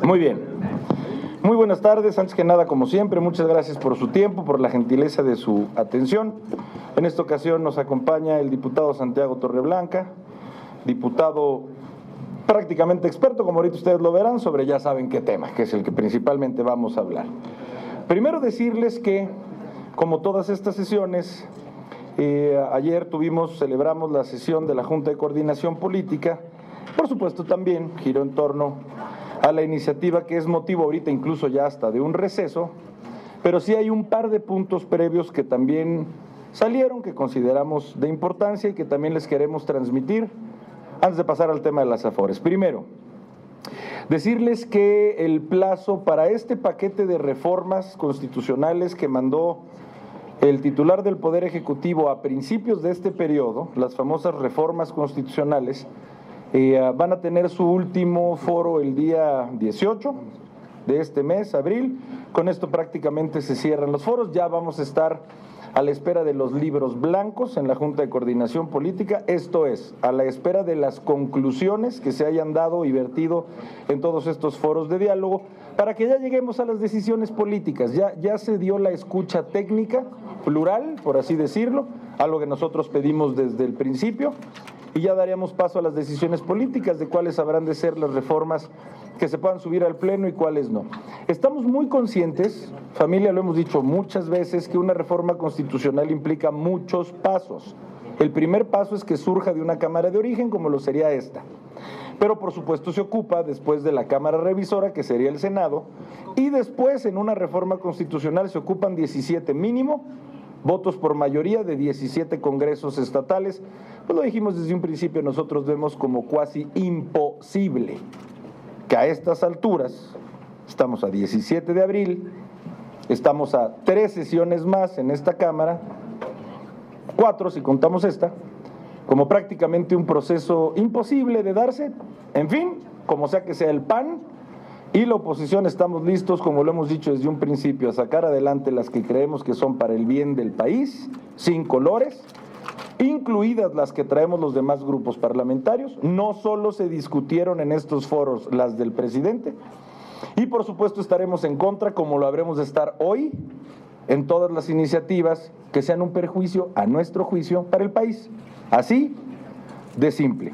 Muy bien. Muy buenas tardes. Antes que nada, como siempre, muchas gracias por su tiempo, por la gentileza de su atención. En esta ocasión nos acompaña el diputado Santiago Torreblanca, diputado prácticamente experto, como ahorita ustedes lo verán, sobre ya saben qué tema, que es el que principalmente vamos a hablar. Primero decirles que, como todas estas sesiones, ayer celebramos la sesión de la Junta de Coordinación Política. Por supuesto también giró en torno a la iniciativa que es motivo ahorita incluso ya hasta de un receso, pero sí hay un par de puntos previos que también salieron, que consideramos de importancia y que también les queremos transmitir antes de pasar al tema de las Afores. Primero, decirles que el plazo para este paquete de reformas constitucionales que mandó el titular del Poder Ejecutivo a principios de este periodo, las famosas reformas constitucionales, van a tener su último foro el día 18 de este mes, abril. Con esto prácticamente se cierran los foros. Ya vamos a estar a la espera de los libros blancos en la Junta de Coordinación Política, esto es, a la espera de las conclusiones que se hayan dado y vertido en todos estos foros de diálogo, para que ya lleguemos a las decisiones políticas. Ya se dio la escucha técnica, plural, por así decirlo, algo que nosotros pedimos desde el principio, y ya daríamos paso a las decisiones políticas de cuáles habrán de ser las reformas que se puedan subir al Pleno y cuáles no. Estamos muy conscientes, familia, lo hemos dicho muchas veces, que una reforma constitucional implica muchos pasos. El primer paso es que surja de una Cámara de origen, como lo sería esta. Pero por supuesto se ocupa después de la Cámara Revisora, que sería el Senado, y después en una reforma constitucional se ocupan 17 mínimo, votos por mayoría de 17 congresos estatales. Pues lo dijimos desde un principio, nosotros vemos como cuasi imposible que a estas alturas, estamos a 17 de abril, estamos a 3 sesiones más en esta Cámara, 4 si contamos esta, como prácticamente un proceso imposible de darse. En fin, como sea que sea el PAN y la oposición, estamos listos, como lo hemos dicho desde un principio, a sacar adelante las que creemos que son para el bien del país, sin colores, incluidas las que traemos los demás grupos parlamentarios. No solo se discutieron en estos foros las del presidente, y por supuesto estaremos en contra, como lo habremos de estar hoy, en todas las iniciativas que sean un perjuicio, a nuestro juicio, para el país. Así de simple.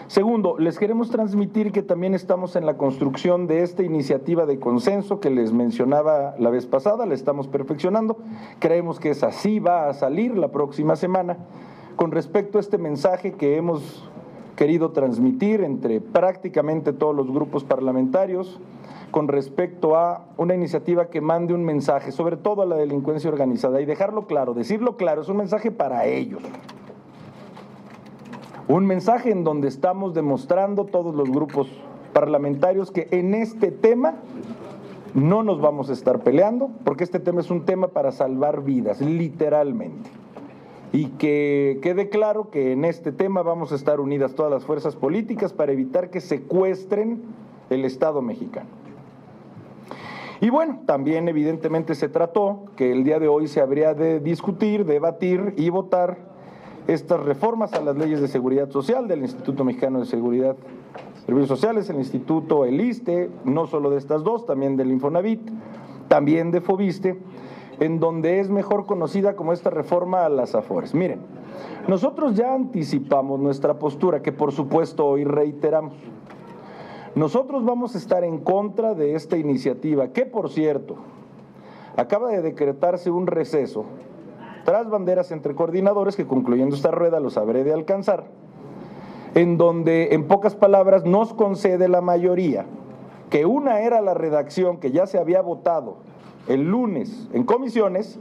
Segundo, les queremos transmitir que también estamos en la construcción de esta iniciativa de consenso que les mencionaba la vez pasada, la estamos perfeccionando. Creemos que esa sí va a salir la próxima semana con respecto a este mensaje que hemos querido transmitir entre prácticamente todos los grupos parlamentarios con respecto a una iniciativa que mande un mensaje, sobre todo a la delincuencia organizada, y dejarlo claro, decirlo claro, es un mensaje para ellos. Un mensaje en donde estamos demostrando todos los grupos parlamentarios que en este tema no nos vamos a estar peleando, porque este tema es un tema para salvar vidas, literalmente. Y que quede claro que en este tema vamos a estar unidas todas las fuerzas políticas para evitar que secuestren el Estado mexicano. Y bueno, también evidentemente se trató que el día de hoy se habría de discutir, debatir y votar estas reformas a las leyes de seguridad social del Instituto Mexicano de Seguridad y Servicios Sociales, el Instituto, el ISSSTE, no solo de estas dos, también del Infonavit, también de Fobiste, en donde es mejor conocida como esta reforma a las Afores. Miren, nosotros ya anticipamos nuestra postura, que por supuesto hoy reiteramos. Nosotros vamos a estar en contra de esta iniciativa, que por cierto, acaba de decretarse un receso tras banderas entre coordinadores, que concluyendo esta rueda los habré de alcanzar, en donde en pocas palabras nos concede la mayoría, que una era la redacción que ya se había votado el lunes en comisiones,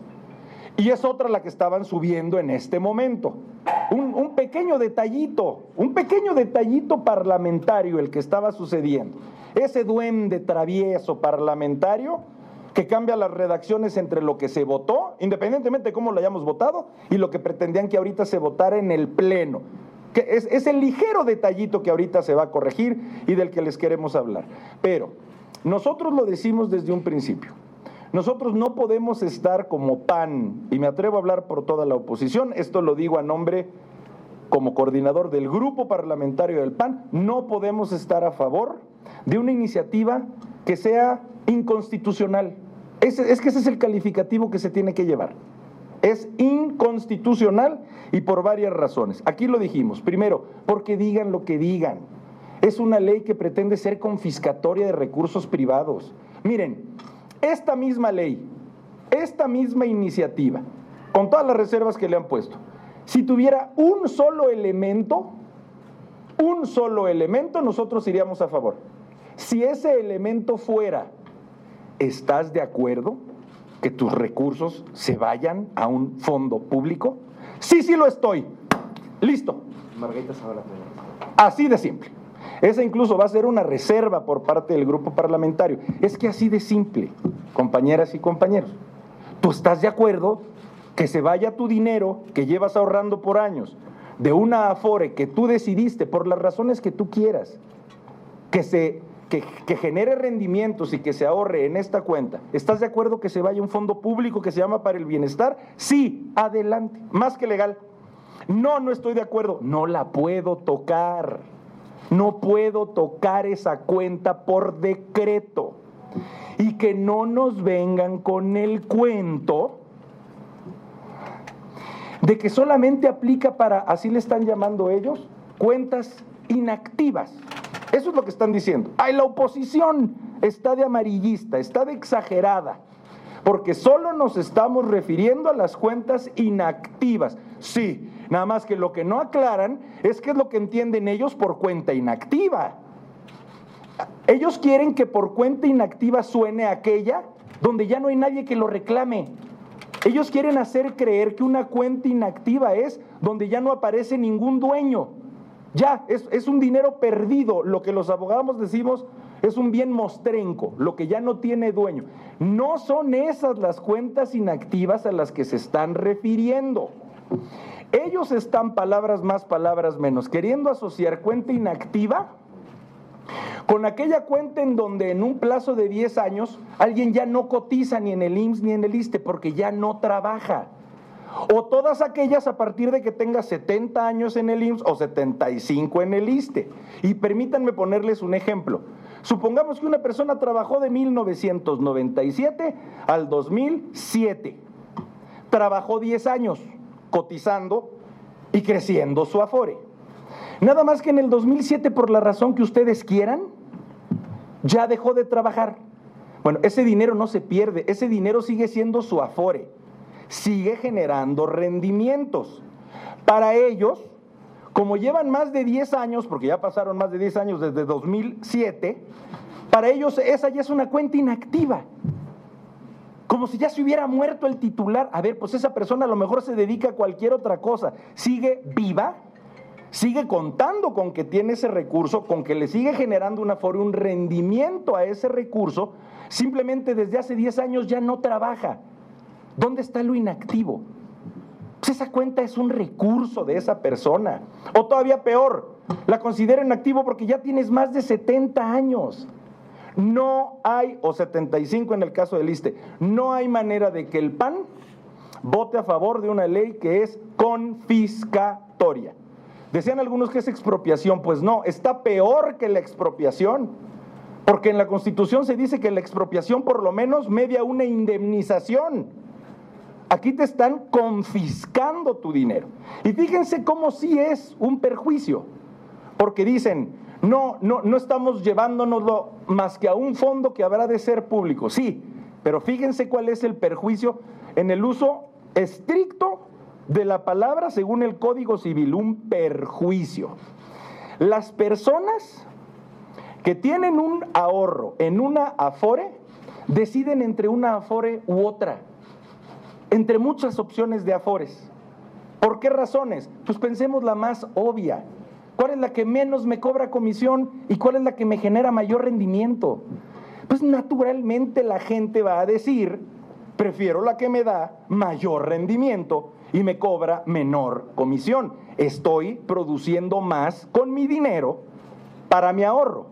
y es otra la que estaban subiendo en este momento. Un pequeño detallito parlamentario el que estaba sucediendo. Ese duende travieso parlamentario que cambia las redacciones entre lo que se votó, independientemente de cómo lo hayamos votado, y lo que pretendían que ahorita se votara en el Pleno. Que es el ligero detallito que ahorita se va a corregir y del que les queremos hablar. Pero nosotros lo decimos desde un principio. Nosotros no podemos estar como PAN, y me atrevo a hablar por toda la oposición, esto lo digo a nombre como coordinador del grupo parlamentario del PAN, no podemos estar a favor de una iniciativa que sea inconstitucional. Es que ese es el calificativo que se tiene que llevar. Es inconstitucional y por varias razones. Aquí lo dijimos. Primero, porque digan lo que digan. Es una ley que pretende ser confiscatoria de recursos privados. Miren, esta misma ley, esta misma iniciativa, con todas las reservas que le han puesto, si tuviera un solo elemento, nosotros iríamos a favor. Si ese elemento fuera, ¿estás de acuerdo que tus recursos se vayan a un fondo público? Sí, sí lo estoy. Listo. Margarita Zavala. Así de simple. Esa incluso va a ser una reserva por parte del grupo parlamentario. Es que así de simple, compañeras y compañeros. ¿Tú estás de acuerdo que se vaya tu dinero que llevas ahorrando por años de una Afore que tú decidiste por las razones que tú quieras, que genere rendimientos y que se ahorre en esta cuenta? ¿Estás de acuerdo que se vaya a un fondo público que se llama Para el Bienestar? Sí, adelante, más que legal. No, no estoy de acuerdo, no la puedo tocar. No puedo tocar esa cuenta por decreto. Y que no nos vengan con el cuento de que solamente aplica para, así le están llamando ellos, cuentas inactivas. Eso es lo que están diciendo. Ay, la oposición está de amarillista, está de exagerada, porque solo nos estamos refiriendo a las cuentas inactivas. Sí, nada más que lo que no aclaran es qué es lo que entienden ellos por cuenta inactiva. Ellos quieren que por cuenta inactiva suene aquella donde ya no hay nadie que lo reclame. Ellos quieren hacer creer que una cuenta inactiva es donde ya no aparece ningún dueño. Ya, es un dinero perdido. Lo que los abogados decimos es un bien mostrenco, lo que ya no tiene dueño. No son esas las cuentas inactivas a las que se están refiriendo. Ellos están, palabras más, palabras menos, queriendo asociar cuenta inactiva con aquella cuenta en donde en un plazo de 10 años alguien ya no cotiza ni en el IMSS ni en el ISSSTE porque ya no trabaja. O todas aquellas a partir de que tenga 70 años en el IMSS o 75 en el ISSSTE. Y permítanme ponerles un ejemplo. Supongamos que una persona trabajó de 1997 al 2007. Trabajó 10 años cotizando y creciendo su Afore. Nada más que en el 2007, por la razón que ustedes quieran, ya dejó de trabajar. Bueno, ese dinero no se pierde, ese dinero sigue siendo su Afore, sigue generando rendimientos. Para ellos, como llevan más de 10 años, porque ya pasaron más de 10 años desde 2007, para ellos esa ya es una cuenta inactiva. Como si ya se hubiera muerto el titular. A ver, pues esa persona a lo mejor se dedica a cualquier otra cosa. ¿Sigue viva? Sigue contando con que tiene ese recurso, con que le sigue generando una Afore, un rendimiento a ese recurso, simplemente desde hace 10 años ya no trabaja. ¿Dónde está lo inactivo? Pues esa cuenta es un recurso de esa persona. O todavía peor, la considera inactivo porque ya tienes más de 70 años. No hay, o 75 en el caso del ISSSTE, no hay manera de que el PAN vote a favor de una ley que es confiscatoria. Decían algunos que es expropiación, pues no, está peor que la expropiación, porque en la Constitución se dice que la expropiación por lo menos media una indemnización. Aquí te están confiscando tu dinero. Y fíjense cómo sí es un perjuicio, porque dicen, no estamos llevándonoslo más que a un fondo que habrá de ser público. Sí, pero fíjense cuál es el perjuicio en el uso estricto de la palabra según el Código Civil, un perjuicio. Las personas que tienen un ahorro en una Afore deciden entre una Afore u otra, entre muchas opciones de Afores. ¿Por qué razones? Pues pensemos la más obvia. ¿Cuál es la que menos me cobra comisión y cuál es la que me genera mayor rendimiento? Pues naturalmente la gente va a decir, prefiero la que me da mayor rendimiento y me cobra menor comisión. Estoy produciendo más con mi dinero para mi ahorro.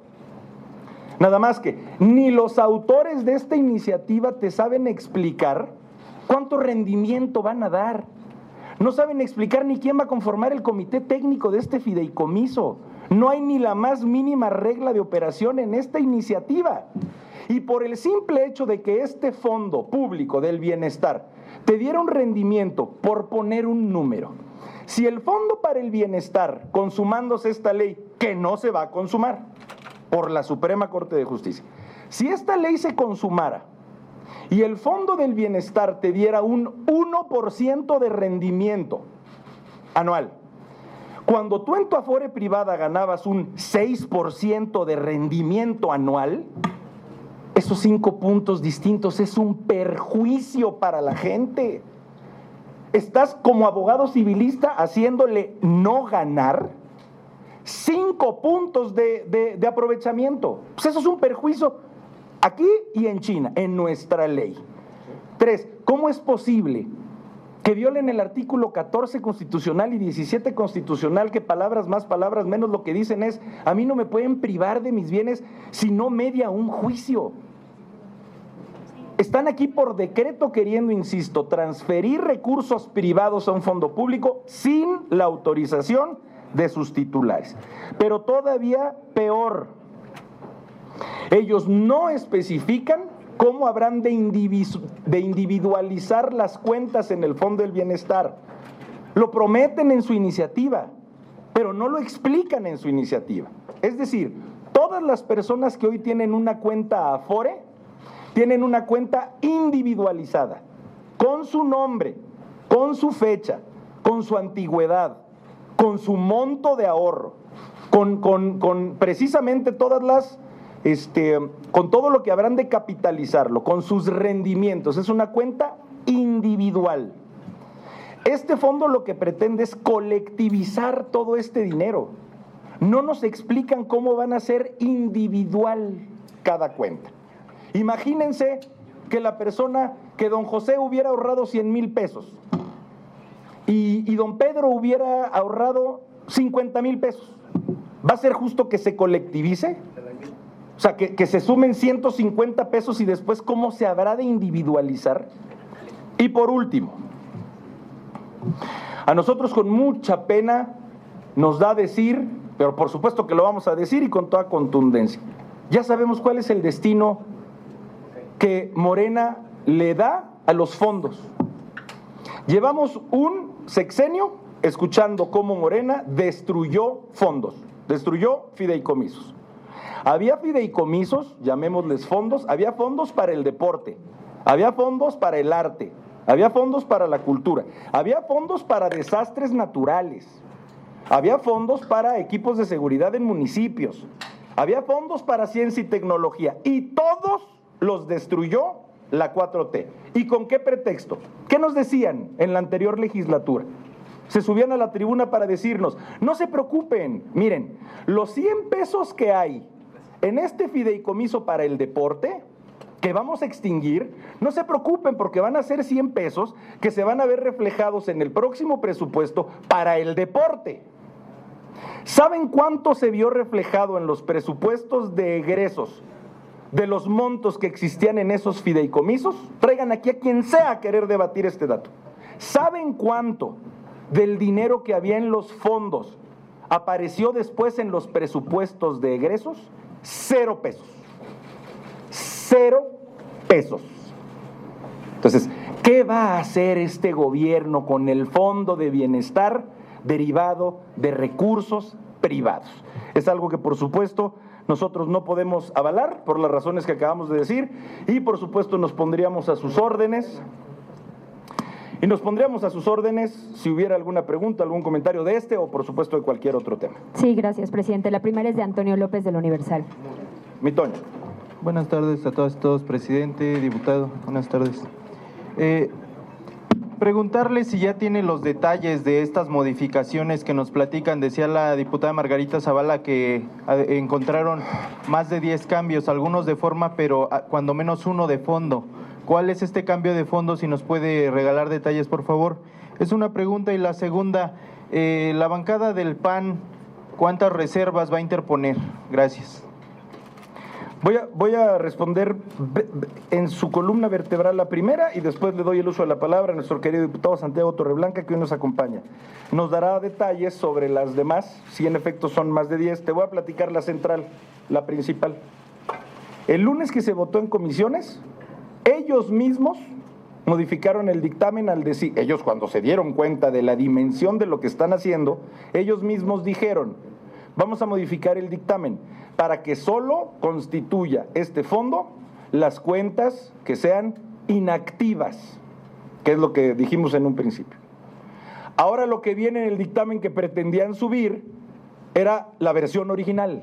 Nada más que ni los autores de esta iniciativa te saben explicar cuánto rendimiento van a dar. No saben explicar ni quién va a conformar el comité técnico de este fideicomiso. No hay ni la más mínima regla de operación en esta iniciativa. Y por el simple hecho de que este fondo público del bienestar te diera un rendimiento, por poner un número, si el Fondo para el Bienestar, consumándose esta ley, que no se va a consumar por la Suprema Corte de Justicia, si esta ley se consumara y el Fondo del Bienestar te diera un 1% de rendimiento anual, cuando tú en tu Afore privada ganabas un 6% de rendimiento anual, esos 5 puntos distintos es un perjuicio para la gente. Estás como abogado civilista haciéndole no ganar 5 puntos de aprovechamiento. Pues eso es un perjuicio aquí y en China, en nuestra ley. 3, ¿cómo es posible que violen el artículo 14 constitucional y 17 constitucional, que palabras más, palabras menos, lo que dicen es, a mí no me pueden privar de mis bienes si no media un juicio? Están aquí por decreto queriendo, insisto, transferir recursos privados a un fondo público sin la autorización de sus titulares. Pero todavía peor, ellos no especifican cómo habrán de individualizar las cuentas en el Fondo del Bienestar. Lo prometen en su iniciativa, pero no lo explican en su iniciativa. Es decir, todas las personas que hoy tienen una cuenta Afore tienen una cuenta individualizada, con su nombre, con su fecha, con su antigüedad, con su monto de ahorro, con precisamente todas las, con todo lo que habrán de capitalizarlo, con sus rendimientos. Es una cuenta individual. Este fondo lo que pretende es colectivizar todo este dinero. No nos explican cómo van a ser individual cada cuenta. Imagínense que la persona, que don José hubiera ahorrado 100,000 pesos y don Pedro hubiera ahorrado 50,000 pesos. ¿Va a ser justo que se colectivice? O sea, que se sumen 150 pesos y después ¿cómo se habrá de individualizar? Y por último, a nosotros con mucha pena nos da decir, pero por supuesto que lo vamos a decir y con toda contundencia, ya sabemos cuál es el destino que Morena le da a los fondos. Llevamos un sexenio escuchando cómo Morena destruyó fondos, destruyó fideicomisos. Había fideicomisos, llamémosles fondos, había fondos para el deporte, había fondos para el arte, había fondos para la cultura, había fondos para desastres naturales, había fondos para equipos de seguridad en municipios, había fondos para ciencia y tecnología, y todos los destruyó la 4T. ¿Y con qué pretexto? ¿Qué nos decían en la anterior legislatura? Se subían a la tribuna para decirnos, no se preocupen, miren, los 100 pesos que hay en este fideicomiso para el deporte, que vamos a extinguir, no se preocupen porque van a ser 100 pesos que se van a ver reflejados en el próximo presupuesto para el deporte. ¿Saben cuánto se vio reflejado en los presupuestos de egresos de los montos que existían en esos fideicomisos? Traigan aquí a quien sea a querer debatir este dato. ¿Saben cuánto del dinero que había en los fondos apareció después en los presupuestos de egresos? 0 pesos. 0 pesos. Entonces, ¿qué va a hacer este gobierno con el Fondo de Bienestar derivado de recursos privados? Es algo que, por supuesto, nosotros no podemos avalar por las razones que acabamos de decir y por supuesto nos pondríamos a sus órdenes. Y nos pondríamos a sus órdenes si hubiera alguna pregunta, algún comentario de este o por supuesto de cualquier otro tema. Sí, gracias, presidente. La primera es de Antonio López del Universal. Mi Toño. Buenas tardes a todas y todos, presidente, diputado. Buenas tardes. Preguntarle si ya tiene los detalles de estas modificaciones que nos platican. Decía la diputada Margarita Zavala que encontraron más de 10 cambios, algunos de forma, pero cuando menos uno de fondo. ¿Cuál es este cambio de fondo? Si nos puede regalar detalles, por favor. Es una pregunta. Y la segunda, la bancada del PAN, ¿cuántas reservas va a interponer? Gracias. Voy a responder en su columna vertebral la primera y después le doy el uso de la palabra a nuestro querido diputado Santiago Torreblanca, que hoy nos acompaña. Nos dará detalles sobre las demás, si en efecto son más de 10. Te voy a platicar la central, la principal. El lunes que se votó en comisiones, ellos mismos modificaron el dictamen al decir, ellos cuando se dieron cuenta de la dimensión de lo que están haciendo, ellos mismos dijeron, vamos a modificar el dictamen para que solo constituya este fondo las cuentas que sean inactivas, que es lo que dijimos en un principio. Ahora lo que viene en el dictamen que pretendían subir era la versión original,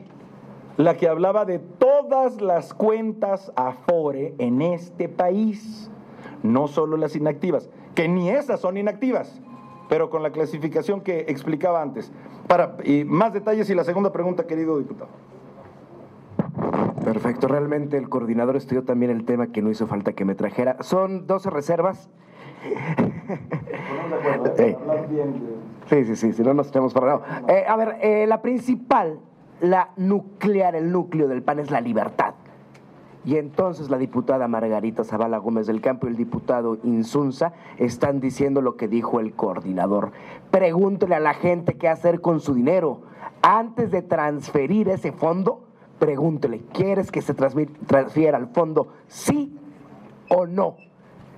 la que hablaba de todas las cuentas Afore en este país, no solo las inactivas, que ni esas son inactivas, pero con la clasificación que explicaba antes. Y más detalles y la segunda pregunta, querido diputado. Perfecto, realmente el coordinador estudió también el tema que no hizo falta que me trajera. Son 12 reservas. Sí, si no nos tenemos para nada. La principal, la nuclear, el núcleo del PAN es la libertad. Y entonces la diputada Margarita Zavala Gómez del Campo y el diputado Insunza están diciendo lo que dijo el coordinador. Pregúntele a la gente qué hacer con su dinero. Antes de transferir ese fondo, pregúntele, ¿quieres que se transfiera al fondo sí o no?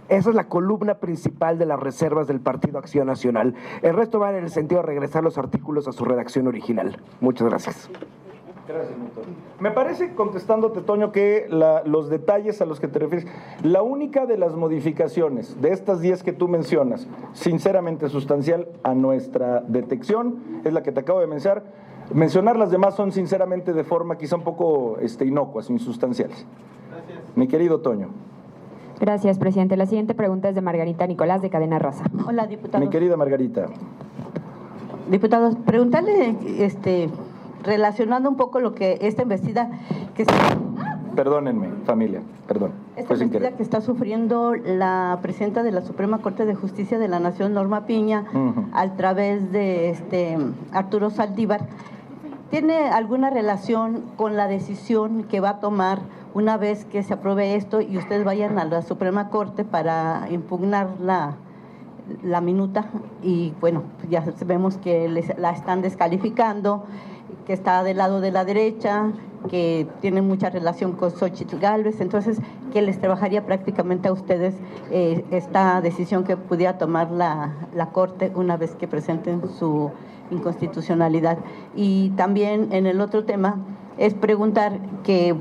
Esa es la columna principal de las reservas del Partido Acción Nacional. El resto va en el sentido de regresar los artículos a su redacción original. Muchas gracias. Gracias, doctor. Me parece, contestándote, Toño, que los detalles a los que te refieres, la única de las modificaciones de estas 10 que tú mencionas, sinceramente sustancial a nuestra detección, es la que te acabo de mencionar. Las demás son sinceramente de forma quizá un poco inocuas, insustanciales. Gracias. Mi querido Toño. Gracias, presidente. La siguiente pregunta es de Margarita Nicolás, de Cadena Raza. Hola, diputado. Mi querida Margarita. Diputados, preguntarle, relacionando un poco lo que esta embestida que se... Perdónenme, familia, perdón. Esta embestida que está sufriendo la presidenta de la Suprema Corte de Justicia de la Nación, Norma Piña, a través de Arturo Saldívar, ¿tiene alguna relación con la decisión que va a tomar una vez que se apruebe esto y ustedes vayan a la Suprema Corte para impugnar la minuta? Y bueno, ya vemos que la están descalificando, que está del lado de la derecha, que tiene mucha relación con Xóchitl Gálvez, entonces, ¿qué les trabajaría prácticamente a ustedes esta decisión que pudiera tomar la Corte una vez que presenten su inconstitucionalidad? Y también en el otro tema es preguntar que,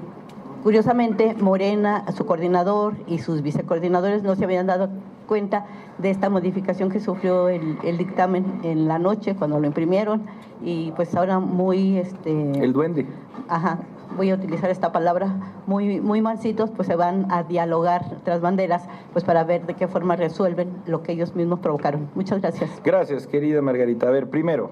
curiosamente, Morena, su coordinador y sus vicecoordinadores no se habían dado cuenta de esta modificación que sufrió el dictamen en la noche cuando lo imprimieron, y pues ahora muy el duende. Ajá, voy a utilizar esta palabra, muy mansitos, pues se van a dialogar tras banderas, pues para ver de qué forma resuelven lo que ellos mismos provocaron. Muchas gracias. Gracias, querida Margarita. A ver, primero,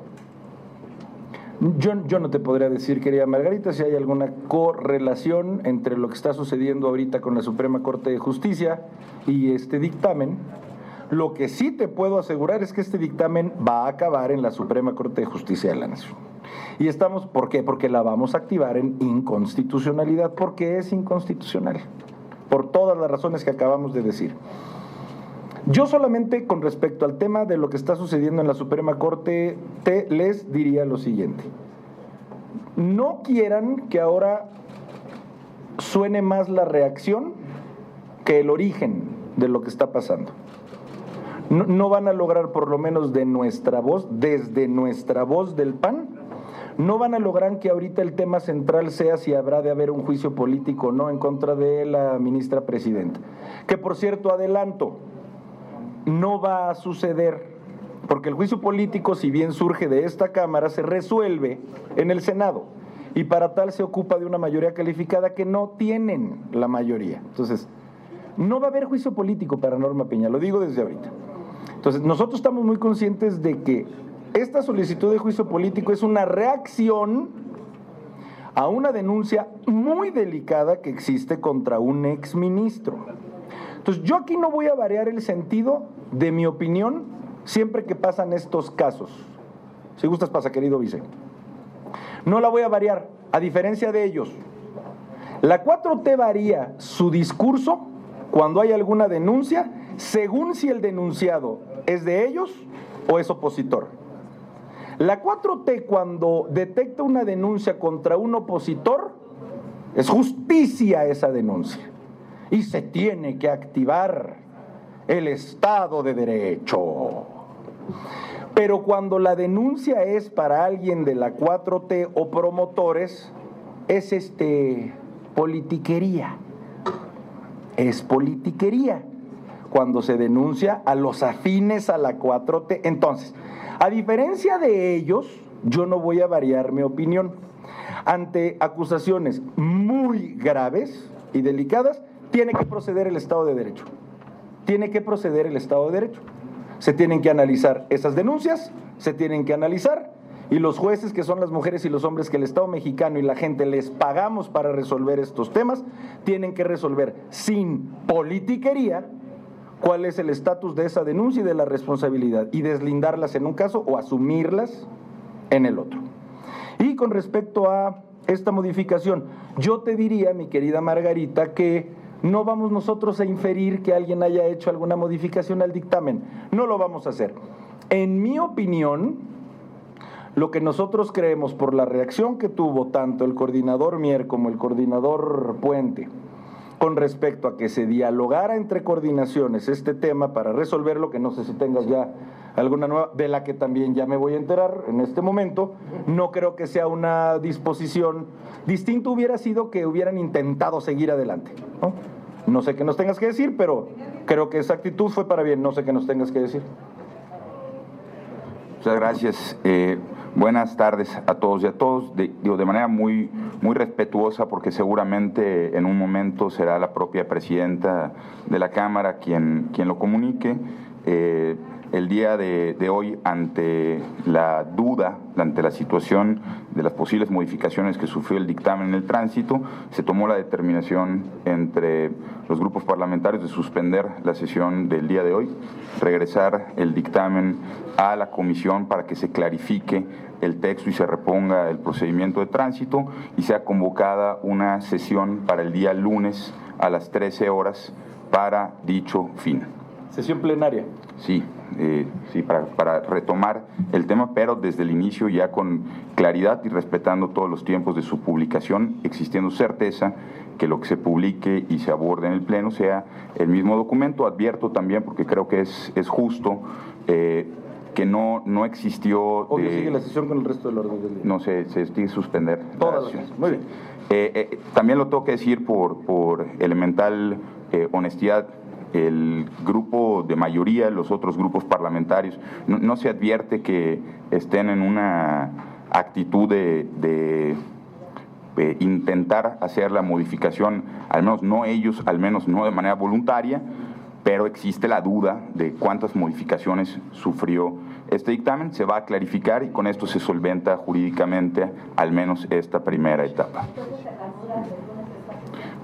yo no te podría decir, querida Margarita, si hay alguna correlación entre lo que está sucediendo ahorita con la Suprema Corte de Justicia y este dictamen. Lo que sí te puedo asegurar es que este dictamen va a acabar en la Suprema Corte de Justicia de la Nación. Y estamos, ¿por qué? Porque la vamos a activar en inconstitucionalidad, porque es inconstitucional, por todas las razones que acabamos de decir. Yo solamente con respecto al tema de lo que está sucediendo en la Suprema Corte, les diría lo siguiente. No quieran que ahora suene más la reacción que el origen de lo que está pasando. No van a lograr, por lo menos de nuestra voz, desde nuestra voz del PAN, no van a lograr que ahorita el tema central sea si habrá de haber un juicio político o no en contra de la ministra presidenta. Que por cierto, adelanto, no va a suceder, porque el juicio político, si bien surge de esta Cámara, se resuelve en el Senado, y para tal se ocupa de una mayoría calificada que no tienen la mayoría. Entonces, no va a haber juicio político para Norma Piña, lo digo desde ahorita. Entonces, nosotros estamos muy conscientes de que esta solicitud de juicio político es una reacción a una denuncia muy delicada que existe contra un exministro. Entonces, yo aquí no voy a variar el sentido de mi opinión siempre que pasan estos casos. Si gustas, pasa, querido vice. No la voy a variar, a diferencia de ellos. La 4T varía su discurso cuando hay alguna denuncia, según si el denunciado es de ellos o es opositor. La 4T, cuando detecta una denuncia contra un opositor, es justicia esa denuncia y se tiene que activar el Estado de Derecho. Pero cuando la denuncia es para alguien de la 4T o promotores, es politiquería. Es politiquería cuando se denuncia a los afines a la 4T. Entonces, a diferencia de ellos, yo no voy a variar mi opinión. Ante acusaciones muy graves y delicadas, tiene que proceder el Estado de Derecho. Tiene que proceder el Estado de Derecho. Se tienen que analizar esas denuncias, se tienen que analizar, y los jueces, que son las mujeres y los hombres que el Estado mexicano y la gente les pagamos para resolver estos temas, tienen que resolver sin politiquería cuál es el estatus de esa denuncia y de la responsabilidad, y deslindarlas en un caso o asumirlas en el otro. Y con respecto a esta modificación, yo te diría, mi querida Margarita, que no vamos nosotros a inferir que alguien haya hecho alguna modificación al dictamen. No lo vamos a hacer. En mi opinión, lo que nosotros creemos, por la reacción que tuvo tanto el coordinador Mier como el coordinador Puente, con respecto a que se dialogara entre coordinaciones este tema para resolverlo, que no sé si tengas ya alguna nueva, de la que también ya me voy a enterar en este momento, no creo que sea una disposición. Distinto hubiera sido que hubieran intentado seguir adelante, ¿no? No sé qué nos tengas que decir, pero creo que esa actitud fue para bien. No sé qué nos tengas que decir. Muchas gracias. Buenas tardes a todos y a todos. De manera muy respetuosa, porque seguramente en un momento será la propia presidenta de la Cámara quien lo comunique. El día de hoy, ante la duda, ante la situación de las posibles modificaciones que sufrió el dictamen en el tránsito, se tomó la determinación entre los grupos parlamentarios de suspender la sesión del día de hoy, regresar el dictamen a la comisión para que se clarifique el texto y se reponga el procedimiento de tránsito, y sea convocada una sesión para el día lunes a las 13 horas para dicho fin. Sesión plenaria. Sí, para retomar el tema, pero desde el inicio ya con claridad y respetando todos los tiempos de su publicación, existiendo certeza que lo que se publique y se aborde en el Pleno sea el mismo documento. Advierto también, porque creo que es justo, que no existió... Obvio, sigue la sesión con el resto del orden del día. No, se tiene que suspender toda la sesión. Muy bien. También lo tengo que decir por elemental honestidad. El grupo de mayoría, los otros grupos parlamentarios, no se advierte que estén en una actitud de intentar hacer la modificación, al menos no ellos, al menos no de manera voluntaria, pero existe la duda de cuántas modificaciones sufrió este dictamen. Se va a clarificar y con esto se solventa jurídicamente al menos esta primera etapa.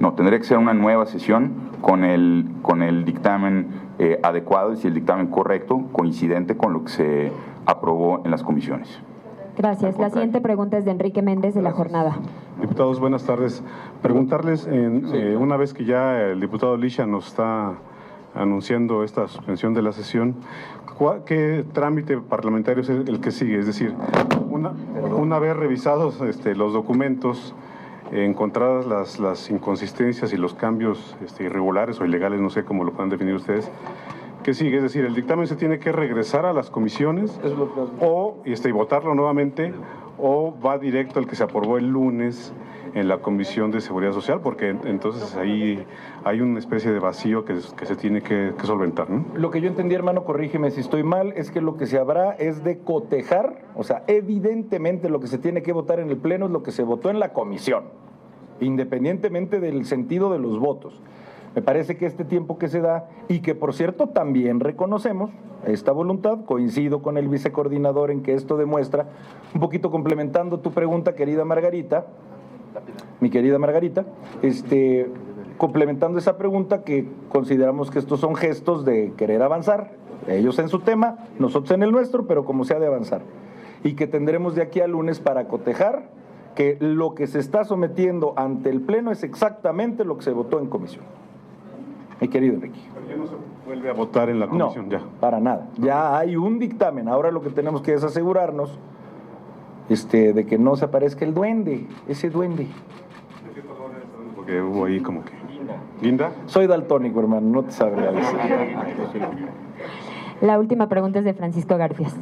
No, tendría que ser una nueva sesión con el dictamen adecuado, y si el dictamen correcto, coincidente con lo que se aprobó en las comisiones. Gracias. La siguiente pregunta es de Enrique Méndez, de La Jornada. Diputados, buenas tardes. Preguntarles, una vez que ya el diputado Lisha nos está anunciando esta suspensión de la sesión, ¿qué trámite parlamentario es el que sigue? Es decir, una vez revisados los documentos, encontradas las inconsistencias y los cambios irregulares o ilegales, no sé cómo lo puedan definir ustedes, ¿qué sigue? Es decir, el dictamen se tiene que regresar a las comisiones o votarlo nuevamente, o va directo al que se aprobó el lunes en la Comisión de Seguridad Social, porque entonces ahí hay una especie de vacío que se tiene que solventar, ¿no? Lo que yo entendí, hermano, corrígeme si estoy mal, es que lo que se habrá es de cotejar, o sea, evidentemente lo que se tiene que votar en el Pleno es lo que se votó en la comisión, independientemente del sentido de los votos. Me parece que este tiempo que se da, y que por cierto también reconocemos esta voluntad, coincido con el vicecoordinador en que esto demuestra, un poquito complementando tu pregunta, querida Margarita, mi querida Margarita, complementando esa pregunta, que consideramos que estos son gestos de querer avanzar, ellos en su tema, nosotros en el nuestro, pero como sea de avanzar, y que tendremos de aquí al lunes para cotejar que lo que se está sometiendo ante el Pleno es exactamente lo que se votó en comisión. Mi querido Enrique. Ya no se vuelve a votar en la comisión, No, ya. para nada. Ya hay un dictamen. Ahora lo que tenemos que es asegurarnos de que no se aparezca el duende, ese duende. Porque hubo ahí como que... ¿Guinda? Soy daltónico, hermano, no te sabría decir. La última pregunta es de Francisco Garfias.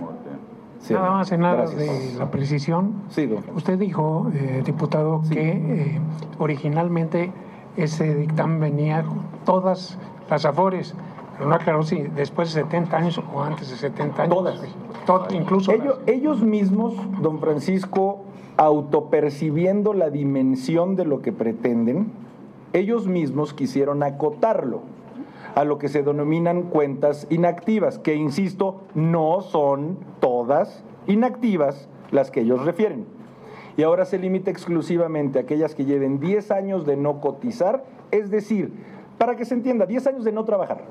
Sí, Nada más en aras gracias. de la precisión. Sí, don. Usted dijo, diputado, Sí. que originalmente ese dictamen venía con todas las afores, pero no aclaró si después de 70 años o antes de 70 años. Todas. Incluso Ellos mismos, don Francisco, autopercibiendo la dimensión de lo que pretenden, ellos mismos quisieron acotarlo a lo que se denominan cuentas inactivas, que insisto, no son todas inactivas las que ellos refieren. Y ahora se limita exclusivamente a aquellas que lleven 10 años de no cotizar, es decir, para que se entienda, 10 años de no trabajar,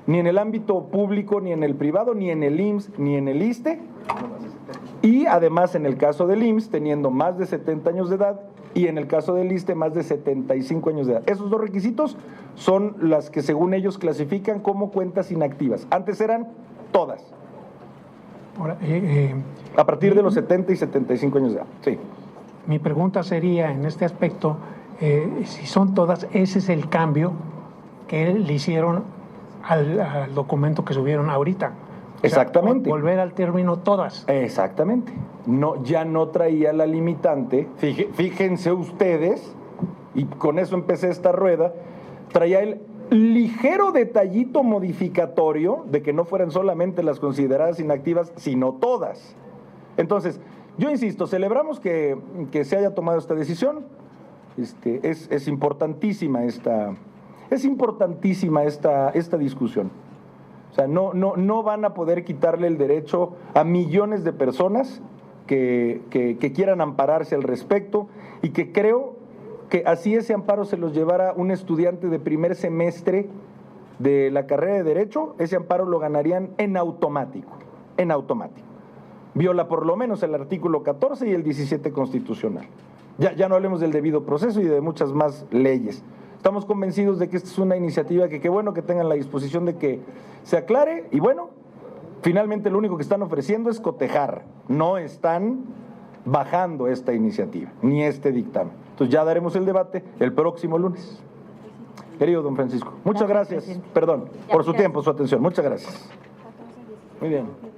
ni en el ámbito público, ni en el privado, ni en el IMSS, ni en el ISSSTE, y además en el caso del IMSS, teniendo más de 70 años de edad, y en el caso del ISSSTE, más de 75 años de edad. Esos dos requisitos son las que según ellos clasifican como cuentas inactivas. Antes eran todas, Ahora, a partir de los 70 y 75 años de edad. Sí. mi pregunta sería en este aspecto, si son todas, ese es el cambio que le hicieron al documento que subieron ahorita. O sea, Exactamente. Volver al término todas. Exactamente. No, ya no traía la limitante. Fíjense ustedes, y con eso empecé esta rueda, traía el ligero detallito modificatorio de que no fueran solamente las consideradas inactivas, sino todas. Entonces, yo insisto, celebramos que se haya tomado esta decisión. Es importantísima esta discusión. O sea, no van a poder quitarle el derecho a millones de personas que quieran ampararse al respecto, y que creo que así ese amparo se los llevara un estudiante de primer semestre de la carrera de Derecho, ese amparo lo ganarían en automático. Viola por lo menos el artículo 14 y el 17 constitucional. Ya no hablemos del debido proceso y de muchas más leyes. Estamos convencidos de que esta es una iniciativa que qué bueno que tengan la disposición de que se aclare, y bueno, finalmente lo único que están ofreciendo es cotejar, no están bajando esta iniciativa, ni este dictamen. Entonces ya daremos el debate el próximo lunes. Querido don Francisco, muchas gracias, perdón, por su tiempo, su atención, muchas gracias. Muy bien.